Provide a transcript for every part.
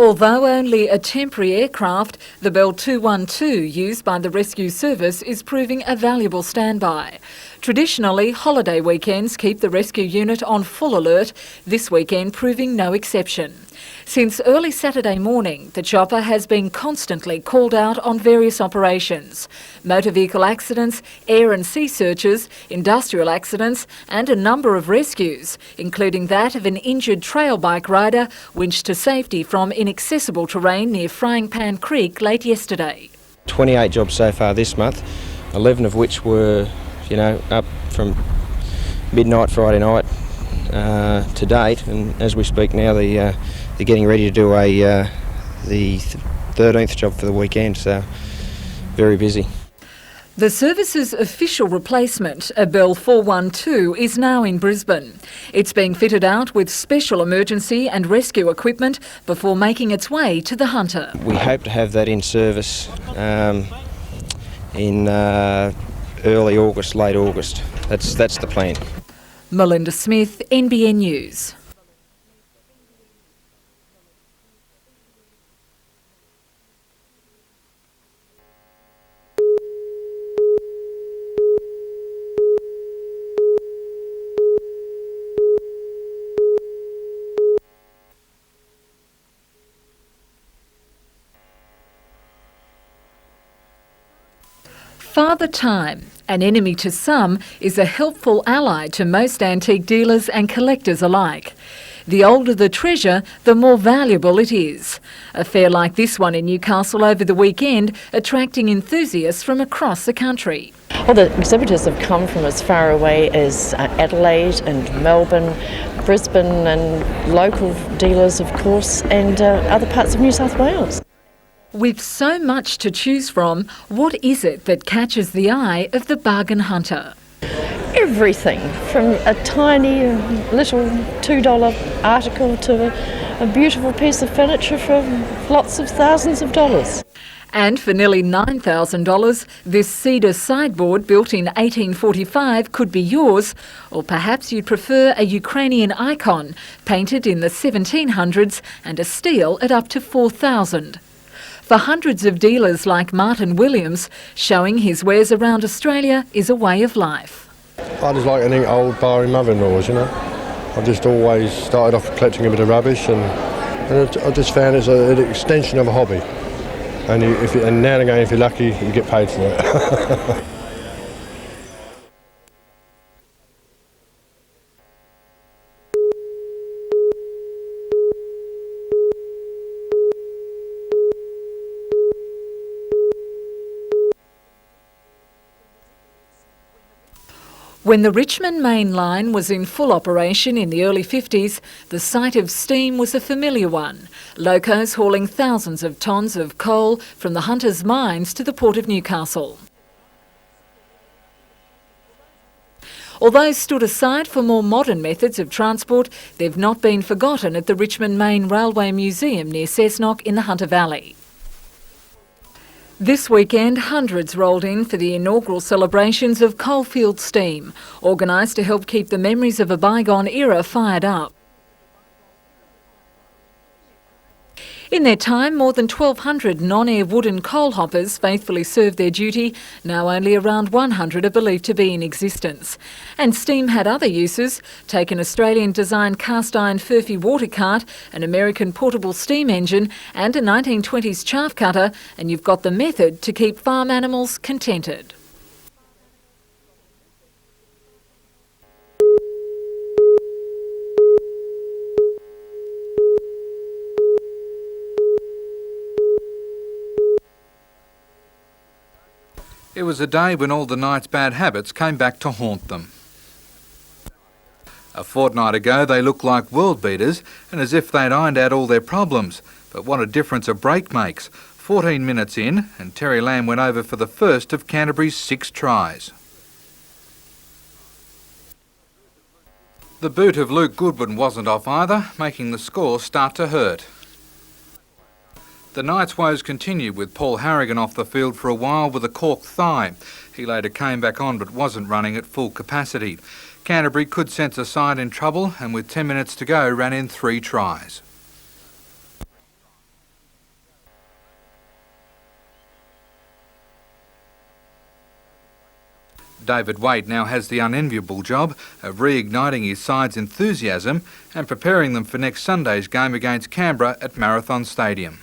Although only a temporary aircraft, the Bell 212 used by the rescue service is proving a valuable standby. Traditionally, holiday weekends keep the rescue unit on full alert, this weekend proving no exception. Since early Saturday morning, the chopper has been constantly called out on various operations: motor vehicle accidents, air and sea searches, industrial accidents and a number of rescues, including that of an injured trail bike rider winched to safety from inaccessible terrain near Frying Pan Creek late yesterday. 28 jobs so far this month, 11 of which were, up from midnight Friday night to date, and as we speak now they're getting ready to do the 13th job for the weekend, so very busy. The service's official replacement, a Bell 412, is now in Brisbane. It's being fitted out with special emergency and rescue equipment before making its way to the Hunter. We hope to have that in service in early August, late August. That's the plan. Melinda Smith, NBN News. Father Time, an enemy to some, is a helpful ally to most antique dealers and collectors alike. The older the treasure, the more valuable it is. A fair like this one in Newcastle over the weekend, attracting enthusiasts from across the country. Well, the exhibitors have come from as far away as Adelaide and Melbourne, Brisbane, and local dealers, of course, and other parts of New South Wales. With so much to choose from, what is it that catches the eye of the bargain hunter? Everything, from a tiny little $2 article to a beautiful piece of furniture for lots of thousands of dollars. And for nearly $9,000, this cedar sideboard built in 1845 could be yours, or perhaps you'd prefer a Ukrainian icon painted in the 1700s and a steel at up to $4,000. For hundreds of dealers like Martin Williams, showing his wares around Australia is a way of life. I just like any old bar in mother-in-law's, I've just always started off collecting a bit of rubbish, and I just found it's an extension of a hobby. And now and again, if you're lucky, you get paid for it. When the Richmond Main Line was in full operation in the early 50s, the sight of steam was a familiar one. Locos hauling thousands of tonnes of coal from the Hunter's mines to the Port of Newcastle. Although stood aside for more modern methods of transport, they've not been forgotten at the Richmond Main Railway Museum near Cessnock in the Hunter Valley. This weekend, hundreds rolled in for the inaugural celebrations of Coalfield Steam, organised to help keep the memories of a bygone era fired up. In their time, more than 1,200 non-air wooden coal hoppers faithfully served their duty. Now only around 100 are believed to be in existence. And steam had other uses. Take an Australian-designed cast-iron Furphy water cart, an American portable steam engine and a 1920s chaff cutter, and you've got the method to keep farm animals contented. It was a day when all the night's bad habits came back to haunt them. A fortnight ago they looked like world beaters and as if they'd ironed out all their problems. But what a difference a break makes. 14 minutes in and Terry Lamb went over for the first of Canterbury's 6 tries. The boot of Luke Goodwin wasn't off either, making the score start to hurt. The night's woes continued with Paul Harrigan off the field for a while with a corked thigh. He later came back on but wasn't running at full capacity. Canterbury could sense a side in trouble and with 10 minutes to go ran in 3 tries. David Waite now has the unenviable job of reigniting his side's enthusiasm and preparing them for next Sunday's game against Canberra at Marathon Stadium.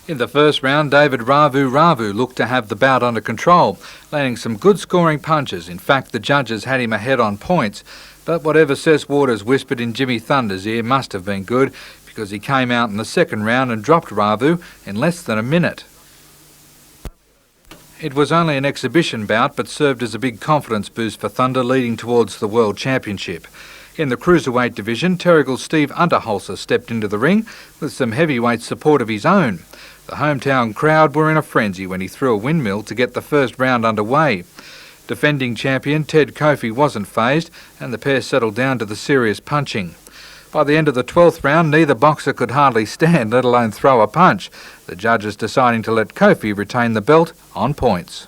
In the first round, David Ravu looked to have the bout under control, landing some good scoring punches. In fact, the judges had him ahead on points, but whatever Sess Waters whispered in Jimmy Thunder's ear must have been good, because he came out in the second round and dropped Ravu in less than a minute. It was only an exhibition bout, but served as a big confidence boost for Thunder leading towards the World Championship. In the cruiserweight division, Terrigal's Steve Unterholzer stepped into the ring with some heavyweight support of his own. The hometown crowd were in a frenzy when he threw a windmill to get the first round underway. Defending champion Ted Kofi wasn't fazed, and the pair settled down to the serious punching. By the end of the 12th round, neither boxer could hardly stand, let alone throw a punch, the judges deciding to let Kofi retain the belt on points.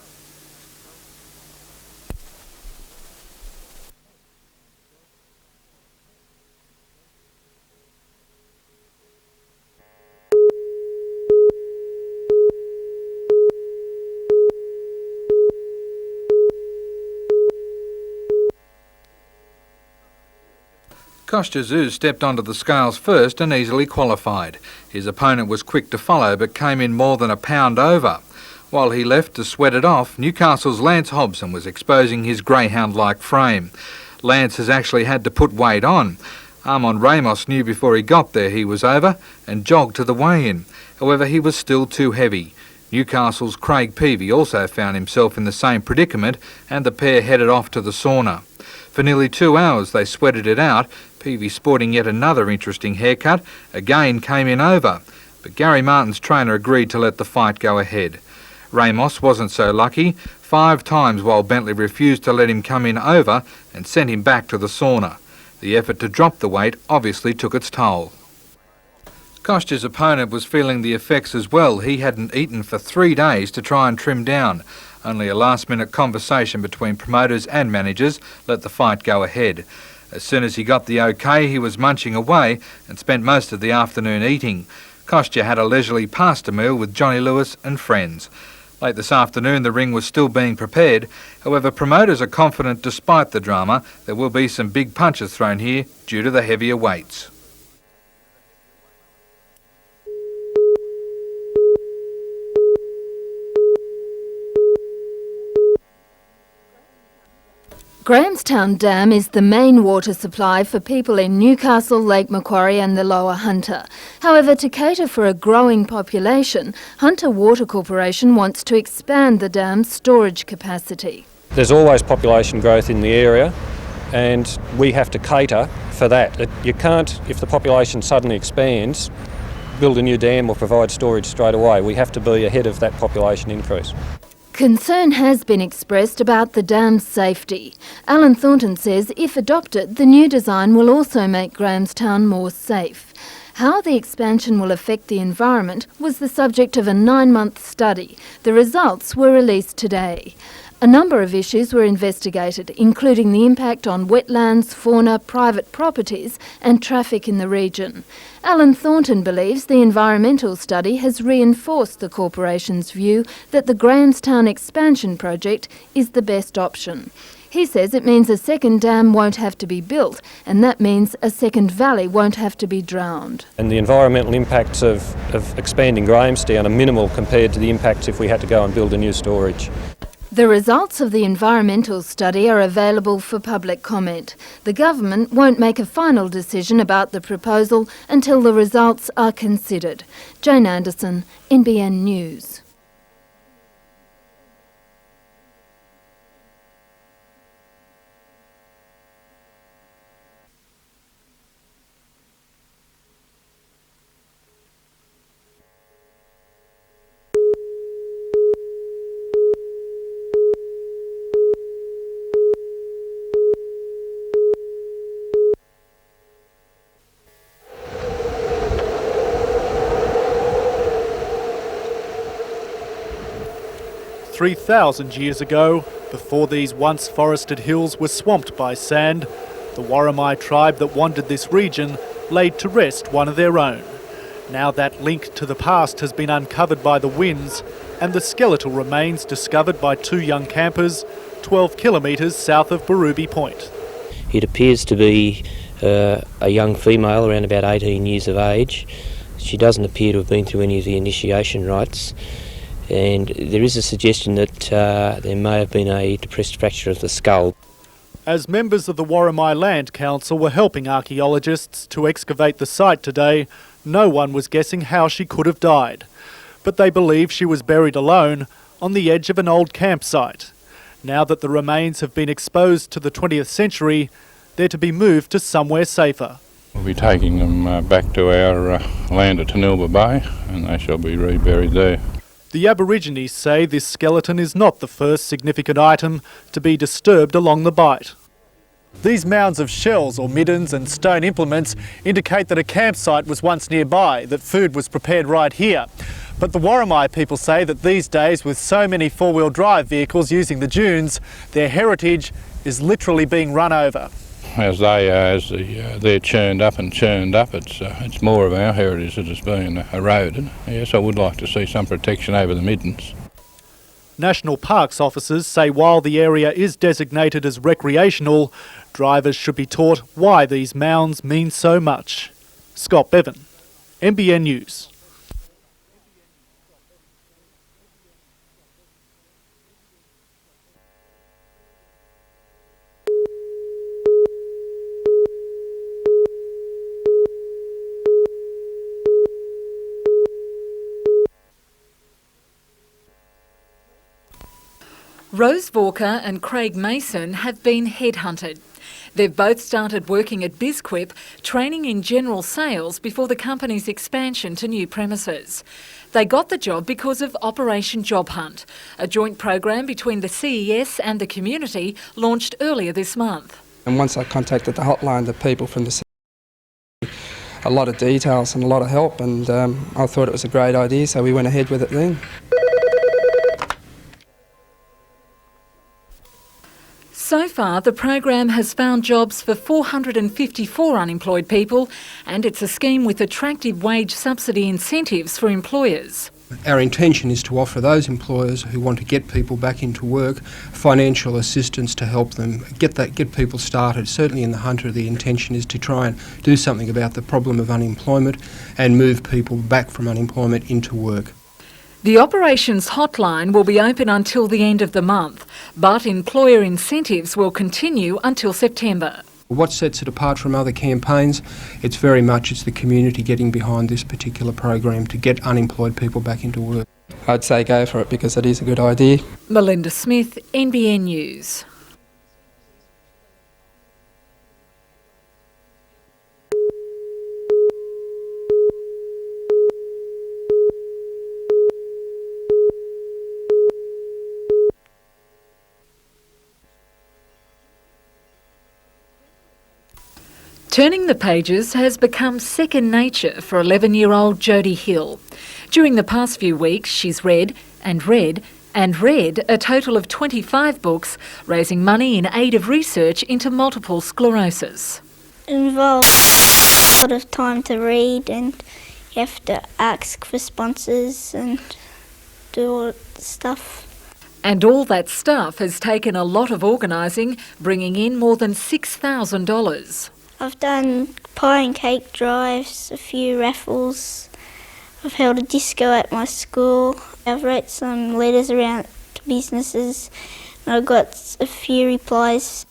Kostya Tszyu stepped onto the scales first and easily qualified. His opponent was quick to follow but came in more than a pound over. While he left to sweat it off, Newcastle's Lance Hobson was exposing his greyhound-like frame. Lance has actually had to put weight on. Armand Ramos knew before he got there he was over and jogged to the weigh-in. However, he was still too heavy. Newcastle's Craig Peavy also found himself in the same predicament, and the pair headed off to the sauna. For nearly 2 hours they sweated it out. Peavy, sporting yet another interesting haircut, again came in over, but Gary Martin's trainer agreed to let the fight go ahead. Ramos wasn't so lucky, 5 times while Bentley refused to let him come in over and sent him back to the sauna. The effort to drop the weight obviously took its toll. Kostya's opponent was feeling the effects as well. He hadn't eaten for 3 days to try and trim down. Only a last-minute conversation between promoters and managers let the fight go ahead. As soon as he got the okay, he was munching away and spent most of the afternoon eating. Kostya had a leisurely pasta meal with Johnny Lewis and friends. Late this afternoon, the ring was still being prepared. However, promoters are confident despite the drama there will be some big punches thrown here due to the heavier weights. Grahamstown Dam is the main water supply for people in Newcastle, Lake Macquarie and the Lower Hunter. However, to cater for a growing population, Hunter Water Corporation wants to expand the dam's storage capacity. There's always population growth in the area, and we have to cater for that. You can't, if the population suddenly expands, build a new dam or provide storage straight away. We have to be ahead of that population increase. Concern has been expressed about the dam's safety. Alan Thornton says if adopted, the new design will also make Grahamstown more safe. How the expansion will affect the environment was the subject of a 9-month study. The results were released today. A number of issues were investigated, including the impact on wetlands, fauna, private properties and traffic in the region. Alan Thornton believes the environmental study has reinforced the corporation's view that the Grahamstown expansion project is the best option. He says it means a second dam won't have to be built, and that means a second valley won't have to be drowned. And the environmental impacts of expanding Grahamstown are minimal compared to the impacts if we had to go and build a new storage. The results of the environmental study are available for public comment. The government won't make a final decision about the proposal until the results are considered. Jane Anderson, NBN News. 3,000 years ago, before these once forested hills were swamped by sand, the Worimi tribe that wandered this region laid to rest one of their own. Now that link to the past has been uncovered by the winds, and the skeletal remains discovered by two young campers 12 kilometres south of Barooby Point. It appears to be a young female around about 18 years of age. She doesn't appear to have been through any of the initiation rites, and there is a suggestion that there may have been a depressed fracture of the skull. As members of the Worimi Land Council were helping archaeologists to excavate the site today, no one was guessing how she could have died. But they believe she was buried alone on the edge of an old campsite. Now that the remains have been exposed to the 20th century, they're to be moved to somewhere safer. We'll be taking them back to our land at Tanilba Bay, and they shall be reburied there. The Aborigines say this skeleton is not the first significant item to be disturbed along the Bight. These mounds of shells or middens and stone implements indicate that a campsite was once nearby, that food was prepared right here. But the Worimi people say that these days, with so many four-wheel drive vehicles using the dunes, their heritage is literally being run over. As they're churned up, it's more of our heritage that has been eroded. Yes, I would like to see some protection over the middens. National Parks officers say while the area is designated as recreational, drivers should be taught why these mounds mean so much. Scott Bevan, NBN News. Rose Walker and Craig Mason have been headhunted. They've both started working at BizQuip, training in general sales before the company's expansion to new premises. They got the job because of Operation Job Hunt, a joint program between the CES and the community launched earlier this month. And once I contacted the hotline, the people from the CES, a lot of details and a lot of help, and I thought it was a great idea, so we went ahead with it then. So far, the program has found jobs for 454 unemployed people, and it's a scheme with attractive wage subsidy incentives for employers. Our intention is to offer those employers who want to get people back into work financial assistance to help them get people started. Certainly in the Hunter, the intention is to try and do something about the problem of unemployment and move people back from unemployment into work. The operations hotline will be open until the end of the month, but employer incentives will continue until September. What sets it apart from other campaigns? It's the community getting behind this particular program to get unemployed people back into work. I'd say go for it because it is a good idea. Melinda Smith, NBN News. Turning the pages has become second nature for 11-year-old Jodie Hill. During the past few weeks, she's read and read and read a total of 25 books, raising money in aid of research into multiple sclerosis. It involves a lot of time to read, and you have to ask for sponsors and do all the stuff. And all that stuff has taken a lot of organising, bringing in more than $6,000. I've done pie and cake drives, a few raffles. I've held a disco at my school. I've wrote some letters around to businesses, and I've got a few replies.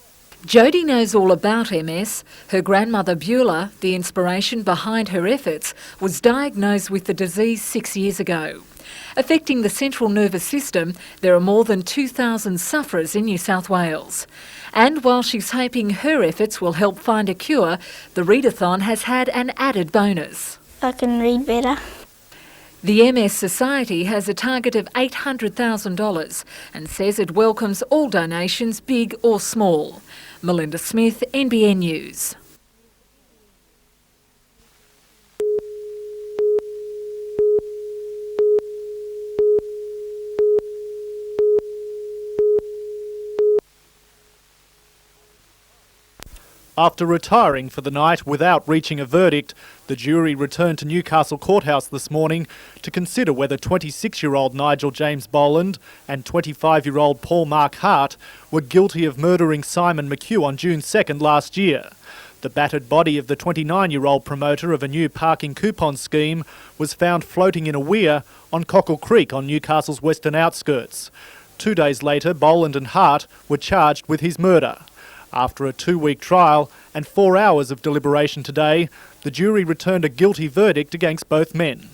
Jodie knows all about MS. Her grandmother Beulah, the inspiration behind her efforts, was diagnosed with the disease 6 years ago. Affecting the central nervous system, there are more than 2,000 sufferers in New South Wales. And while she's hoping her efforts will help find a cure, the readathon has had an added bonus. I can read better. The MS Society has a target of $800,000 and says it welcomes all donations, big or small. Melinda Smith, NBN News. After retiring for the night without reaching a verdict, the jury returned to Newcastle Courthouse this morning to consider whether 26-year-old Nigel James Boland and 25-year-old Paul Mark Hart were guilty of murdering Simon McHugh on June 2nd last year. The battered body of the 29-year-old promoter of a new parking coupon scheme was found floating in a weir on Cockle Creek on Newcastle's western outskirts. 2 days later, Boland and Hart were charged with his murder. After a 2-week trial and 4 hours of deliberation today, the jury returned a guilty verdict against both men.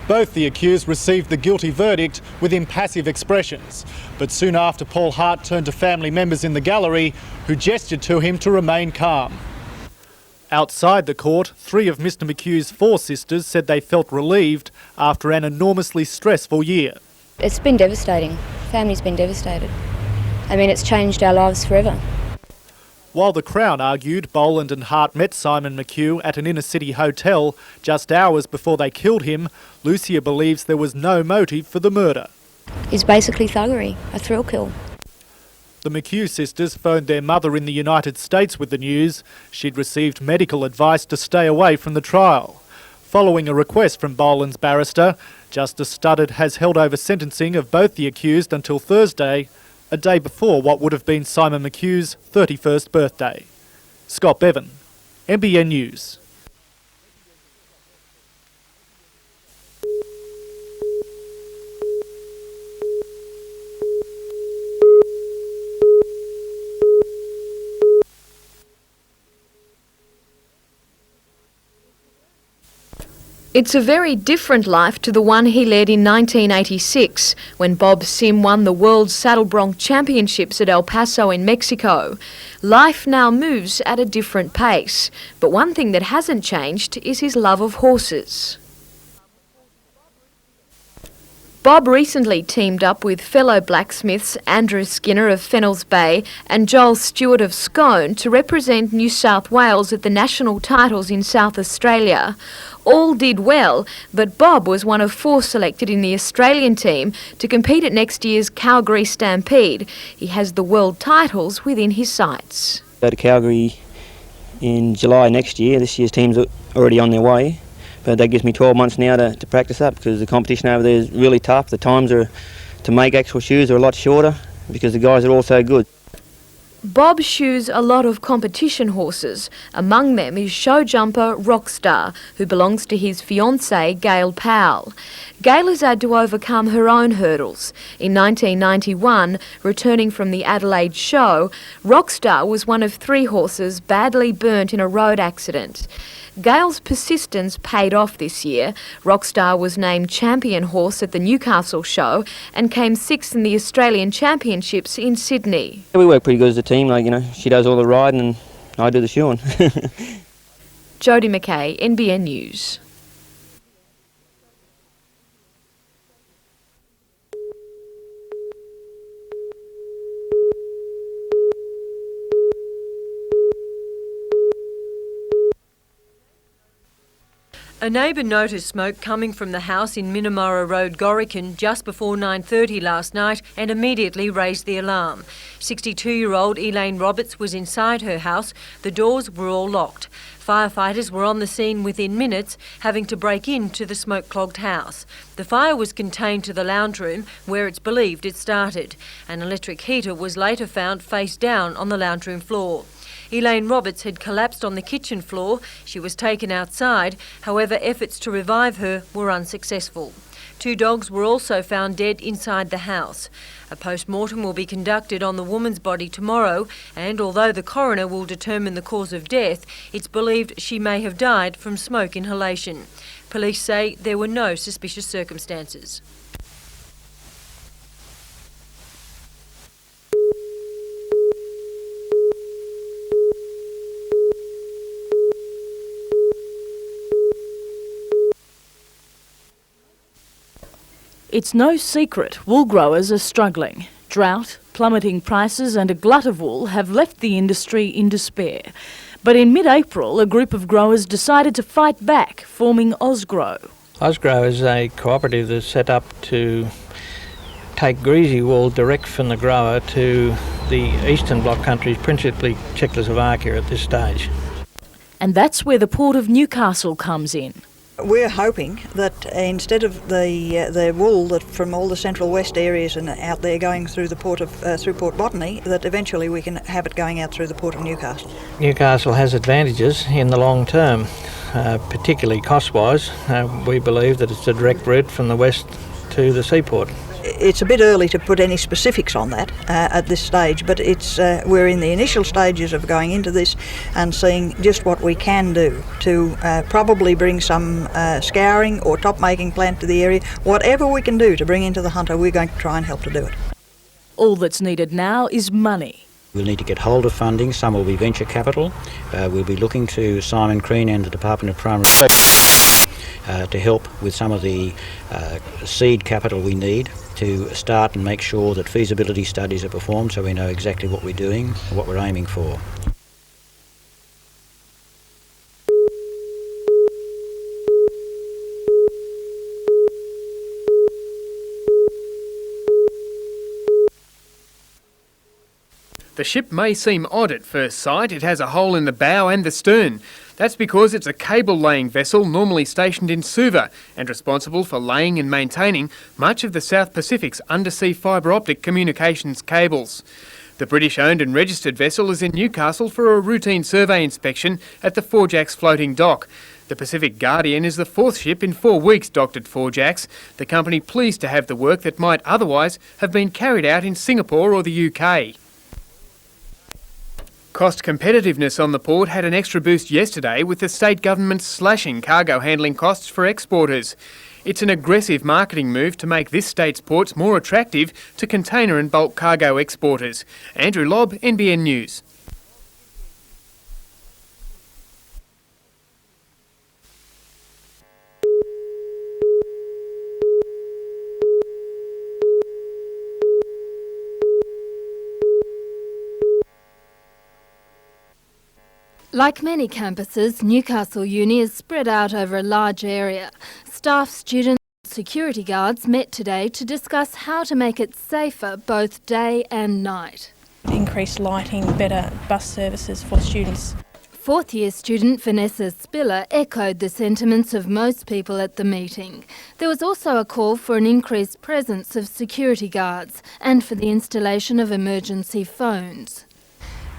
Both the accused received the guilty verdict with impassive expressions, but soon after Paul Hart turned to family members in the gallery who gestured to him to remain calm. Outside the court, 3 of Mr McHugh's 4 sisters said they felt relieved after an enormously stressful year. It's been devastating. Family's been devastated. I mean, it's changed our lives forever. While the Crown argued Boland and Hart met Simon McHugh at an inner-city hotel just hours before they killed him, Lucia believes there was no motive for the murder. It's basically thuggery, a thrill kill. The McHugh sisters phoned their mother in the United States with the news. She'd received medical advice to stay away from the trial. Following a request from Boland's barrister, Justice Studdard has held over sentencing of both the accused until Thursday, a day before what would have been Simon McHugh's 31st birthday. Scott Bevan, NBN News. It's a very different life to the one he led in 1986, when Bob Sim won the World Saddle Bronc Championships at El Paso in Mexico. Life now moves at a different pace, but one thing that hasn't changed is his love of horses. Bob recently teamed up with fellow blacksmiths Andrew Skinner of Fennells Bay and Joel Stewart of Scone to represent New South Wales at the national titles in South Australia. All did well, but Bob was one of 4 selected in the Australian team to compete at next year's Calgary Stampede. He has the world titles within his sights. Go to Calgary in July next year. This year's team's already on their way. But that gives me 12 months now to practice up, because the competition over there is really tough. The times to make actual shoes are a lot shorter because the guys are all so good. Bob shoes a lot of competition horses. Among them is show jumper Rockstar, who belongs to his fiancée Gail Powell. Gail has had to overcome her own hurdles. In 1991, returning from the Adelaide show, Rockstar was one of 3 horses badly burnt in a road accident. Gail's persistence paid off this year. Rockstar was named champion horse at the Newcastle show and came 6th in the Australian Championships in Sydney. We work pretty good as a team. She does all the riding and I do the shoeing. Jodie McKay, NBN News. A neighbour noticed smoke coming from the house in Minamara Road, Gorican, just before 9:30 last night and immediately raised the alarm. 62-year-old Elaine Roberts was inside her house. The doors were all locked. Firefighters were on the scene within minutes, having to break into the smoke-clogged house. The fire was contained to the lounge room, where it's believed it started. An electric heater was later found face down on the lounge room floor. Elaine Roberts had collapsed on the kitchen floor. She was taken outside. However, efforts to revive her were unsuccessful. 2 dogs were also found dead inside the house. A post-mortem will be conducted on the woman's body tomorrow, and although the coroner will determine the cause of death, it's believed she may have died from smoke inhalation. Police say there were no suspicious circumstances. It's no secret wool growers are struggling. Drought, plummeting prices and a glut of wool have left the industry in despair. But in mid-April, a group of growers decided to fight back, forming Osgrow. Osgrow is a cooperative that's set up to take greasy wool direct from the grower to the eastern bloc countries, principally Czechoslovakia at this stage. And that's where the Port of Newcastle comes in. We're hoping that instead of the wool that from all the central west areas and out there going through the port of through Port Botany, that eventually we can have it going out through the Port of Newcastle. Newcastle has advantages in the long term, particularly cost-wise. We believe that it's a direct route from the west to the seaport. It's a bit early to put any specifics on that at this stage, but we're in the initial stages of going into this and seeing just what we can do to probably bring some scouring or top-making plant to the area. Whatever we can do to bring into the Hunter, we're going to try and help to do it. All that's needed now is money. We'll need to get hold of funding. Some will be venture capital. We'll be looking to Simon Crean and the Department of Primary to help with some of the seed capital we need to start and make sure that feasibility studies are performed so we know exactly what we're doing and what we're aiming for. The ship may seem odd at first sight. It has a hole in the bow and the stern. That's because it's a cable-laying vessel normally stationed in Suva and responsible for laying and maintaining much of the South Pacific's undersea fibre optic communications cables. The British-owned and registered vessel is in Newcastle for a routine survey inspection at the Four Jacks floating dock. The Pacific Guardian is the fourth ship in 4 weeks docked at Four Jacks, the company pleased to have the work that might otherwise have been carried out in Singapore or the UK. Cost competitiveness on the port had an extra boost yesterday with the state government slashing cargo handling costs for exporters. It's an aggressive marketing move to make this state's ports more attractive to container and bulk cargo exporters. Andrew Lobb, NBN News. Like many campuses, Newcastle Uni is spread out over a large area. Staff, students and security guards met today to discuss how to make it safer both day and night. Increased lighting, better bus services for students. Fourth-year student Vanessa Spiller echoed the sentiments of most people at the meeting. There was also a call for an increased presence of security guards and for the installation of emergency phones.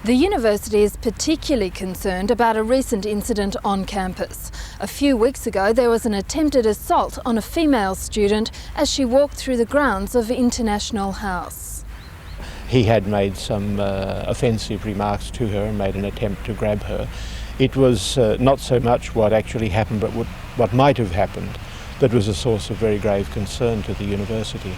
The university is particularly concerned about a recent incident on campus. A few weeks ago, there was an attempted assault on a female student as she walked through the grounds of International House. He had made some offensive remarks to her and made an attempt to grab her. It was not so much what actually happened, but what might have happened that was a source of very grave concern to the university.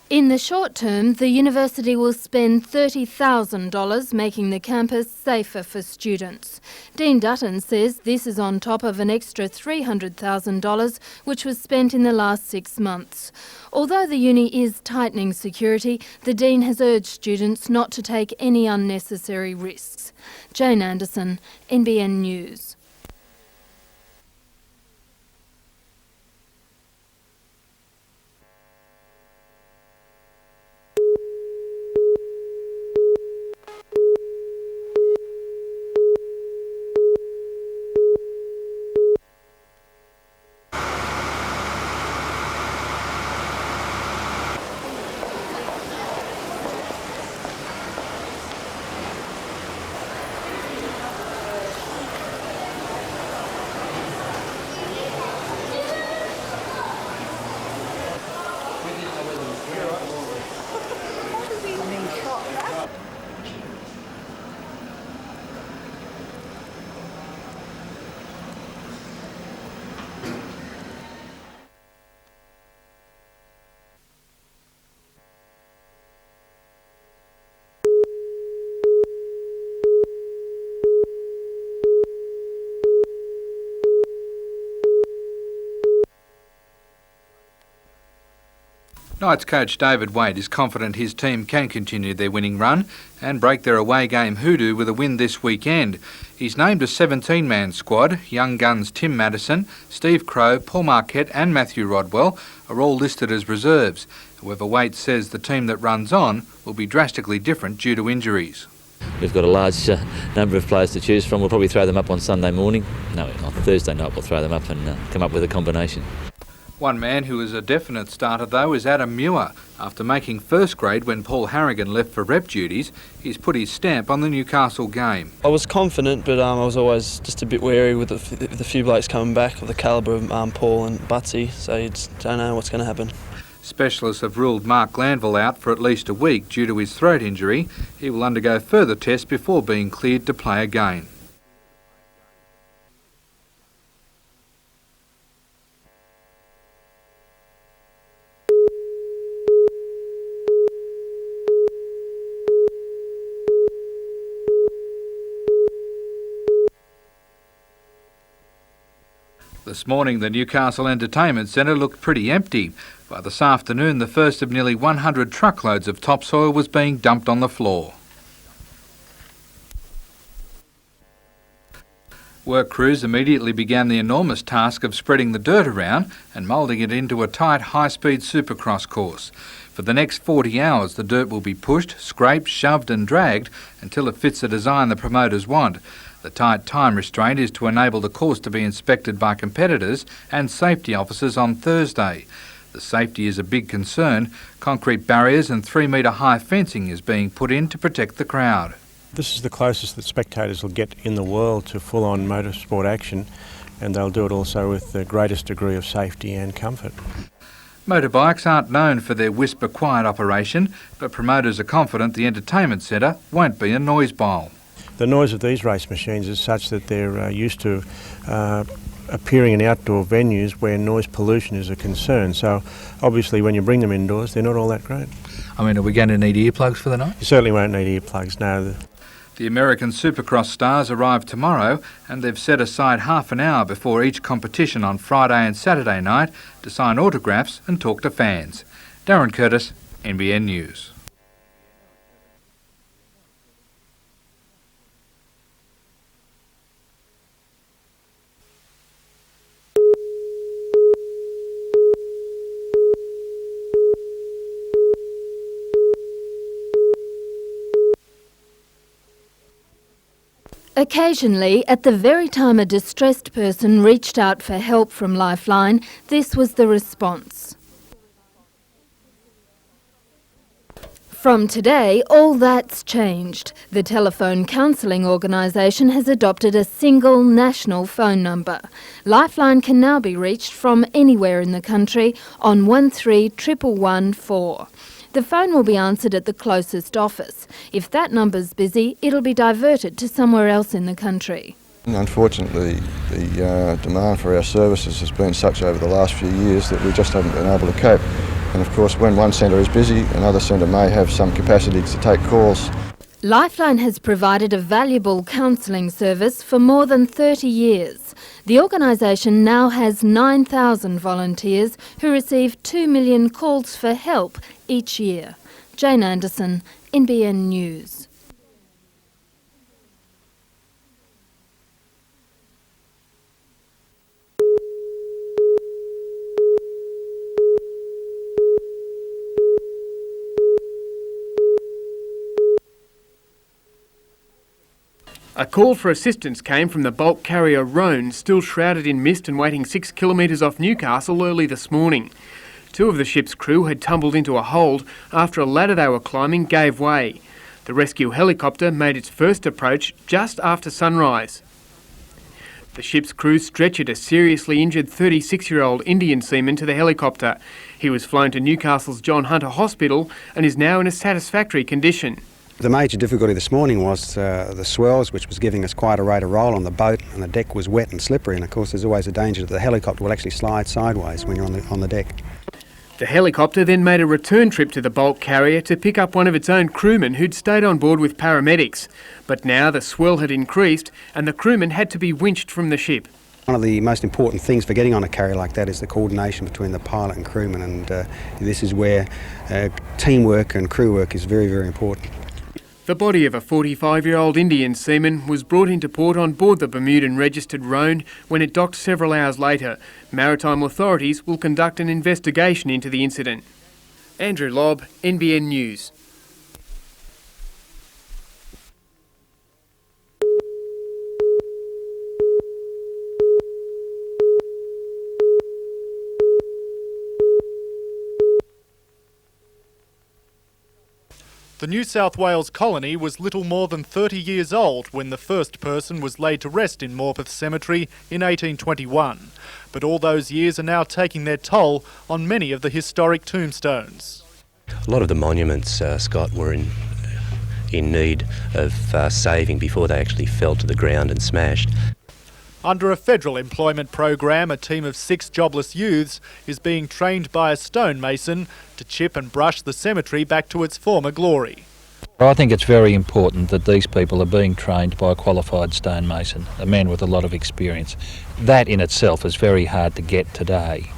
In the short term, the university will spend $30,000 making the campus safer for students. Dean Dutton says this is on top of an extra $300,000 which was spent in the last 6 months. Although the uni is tightening security, the Dean has urged students not to take any unnecessary risks. Jane Anderson, NBN News. Knights coach David Wade is confident his team can continue their winning run and break their away game hoodoo with a win this weekend. He's named a 17-man squad. Young guns Tim Madison, Steve Crow, Paul Marquette and Matthew Rodwell are all listed as reserves. However, Wade says the team that runs on will be drastically different due to injuries. We've got a large number of players to choose from. We'll probably throw them up on Sunday morning. No, on Thursday night we'll throw them up and come up with a combination. One man who is a definite starter, though, is Adam Muir. After making first grade when Paul Harrigan left for rep duties, he's put his stamp on the Newcastle game. I was confident, but I was always just a bit wary with the few blokes coming back of the calibre of Paul and Butsy, so you just don't know what's going to happen. Specialists have ruled Mark Glanville out for at least a week due to his throat injury. He will undergo further tests before being cleared to play again. This morning the Newcastle Entertainment Centre looked pretty empty. By this afternoon the first of nearly 100 truckloads of topsoil was being dumped on the floor. Work crews immediately began the enormous task of spreading the dirt around and moulding it into a tight high-speed supercross course. For the next 40 hours the dirt will be pushed, scraped, shoved and dragged until it fits the design the promoters want. The tight time restraint is to enable the course to be inspected by competitors and safety officers on Thursday. The safety is a big concern. Concrete barriers and 3-metre high fencing is being put in to protect the crowd. This is the closest that spectators will get in the world to full-on motorsport action, and they'll do it also with the greatest degree of safety and comfort. Motorbikes aren't known for their whisper-quiet operation, but promoters are confident the entertainment centre won't be a noise bowl. The noise of these race machines is such that they're used to appearing in outdoor venues where noise pollution is a concern. So obviously when you bring them indoors, they're not all that great. I mean, are we going to need earplugs for the night? You certainly won't need earplugs, no. The American Supercross stars arrive tomorrow and they've set aside half an hour before each competition on Friday and Saturday night to sign autographs and talk to fans. Darren Curtis, NBN News. Occasionally, at the very time a distressed person reached out for help from Lifeline, this was the response. From today, all that's changed. The telephone counselling organisation has adopted a single national phone number. Lifeline can now be reached from anywhere in the country on 13114. The phone will be answered at the closest office. If that number's busy, it'll be diverted to somewhere else in the country. Unfortunately, the demand for our services has been such over the last few years that we just haven't been able to cope. And of course, when one centre is busy, another centre may have some capacity to take calls. Lifeline has provided a valuable counselling service for more than 30 years. The organisation now has 9,000 volunteers who receive 2 million calls for help each year. Jane Anderson, NBN News. A call for assistance came from the bulk carrier Rhone, still shrouded in mist and waiting 6 kilometres off Newcastle early this morning. 2 of the ship's crew had tumbled into a hold after a ladder they were climbing gave way. The rescue helicopter made its first approach just after sunrise. The ship's crew stretchered a seriously injured 36-year-old Indian seaman to the helicopter. He was flown to Newcastle's John Hunter Hospital and is now in a satisfactory condition. The major difficulty this morning was the swells, which was giving us quite a rate of roll on the boat, and the deck was wet and slippery, and of course there's always a danger that the helicopter will actually slide sideways when you're on the deck. The helicopter then made a return trip to the bulk carrier to pick up one of its own crewmen who'd stayed on board with paramedics. But now the swell had increased and the crewmen had to be winched from the ship. One of the most important things for getting on a carrier like that is the coordination between the pilot and crewman, and this is where teamwork and crew work is very, very important. The body of a 45-year-old Indian seaman was brought into port on board the Bermudan-registered Rhone when it docked several hours later. Maritime authorities will conduct an investigation into the incident. Andrew Lobb, NBN News. The New South Wales colony was little more than 30 years old when the first person was laid to rest in Morpeth Cemetery in 1821. But all those years are now taking their toll on many of the historic tombstones. A lot of the monuments, Scott, were in need of saving before they actually fell to the ground and smashed. Under a federal employment program, a team of 6 jobless youths is being trained by a stonemason to chip and brush the cemetery back to its former glory. I think it's very important that these people are being trained by a qualified stonemason, a man with a lot of experience. That in itself is very hard to get today.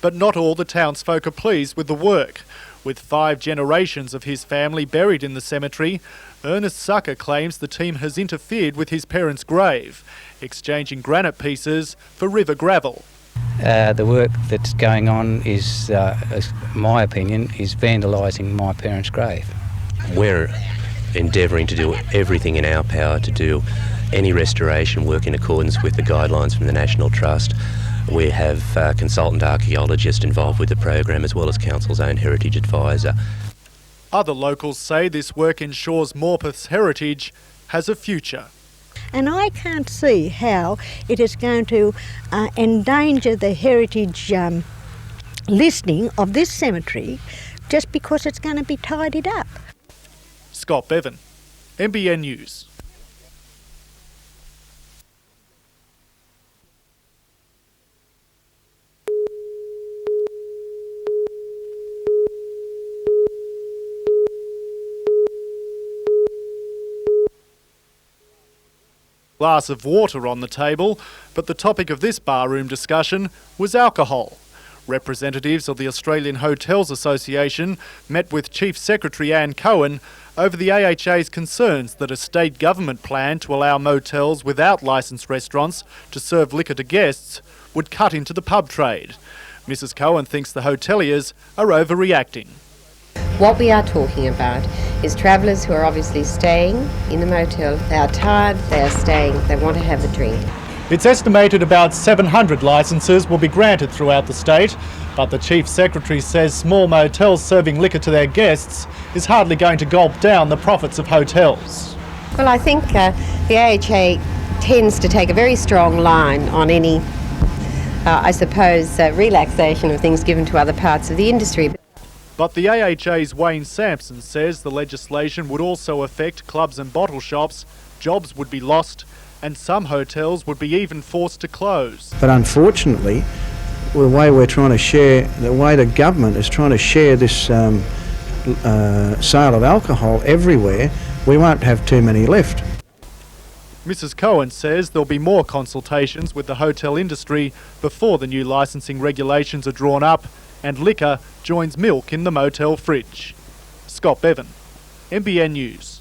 But not all the townsfolk are pleased with the work. With 5 generations of his family buried in the cemetery, Ernest Sucker claims the team has interfered with his parents' grave, exchanging granite pieces for river gravel. The work that's going on is, my opinion, is vandalising my parents' grave. We're endeavouring to do everything in our power to do any restoration work in accordance with the guidelines from the National Trust. We have a consultant archaeologist involved with the program, as well as Council's own heritage advisor. Other locals say this work ensures Morpeth's heritage has a future. And I can't see how it is going to endanger the heritage listing of this cemetery just because it's going to be tidied up. Scott Bevan, NBN News. Glass of water on the table, but the topic of this barroom discussion was alcohol. Representatives of the Australian Hotels Association met with Chief Secretary Anne Cohen over the AHA's concerns that a state government plan to allow motels without licensed restaurants to serve liquor to guests would cut into the pub trade. Mrs. Cohen thinks the hoteliers are overreacting. What we are talking about is travellers who are obviously staying in the motel. They are tired, they are staying, they want to have a drink. It's estimated about 700 licences will be granted throughout the state, but the Chief Secretary says small motels serving liquor to their guests is hardly going to gulp down the profits of hotels. Well, I think the AHA tends to take a very strong line on any, relaxation of things given to other parts of the industry. But the AHA's Wayne Sampson says the legislation would also affect clubs and bottle shops, jobs would be lost, and some hotels would be even forced to close. But unfortunately, the way the government is trying to share this sale of alcohol everywhere, we won't have too many left. Mrs. Cohen says there'll be more consultations with the hotel industry before the new licensing regulations are drawn up and liquor joins milk in the motel fridge. Scott Bevan, NBN News.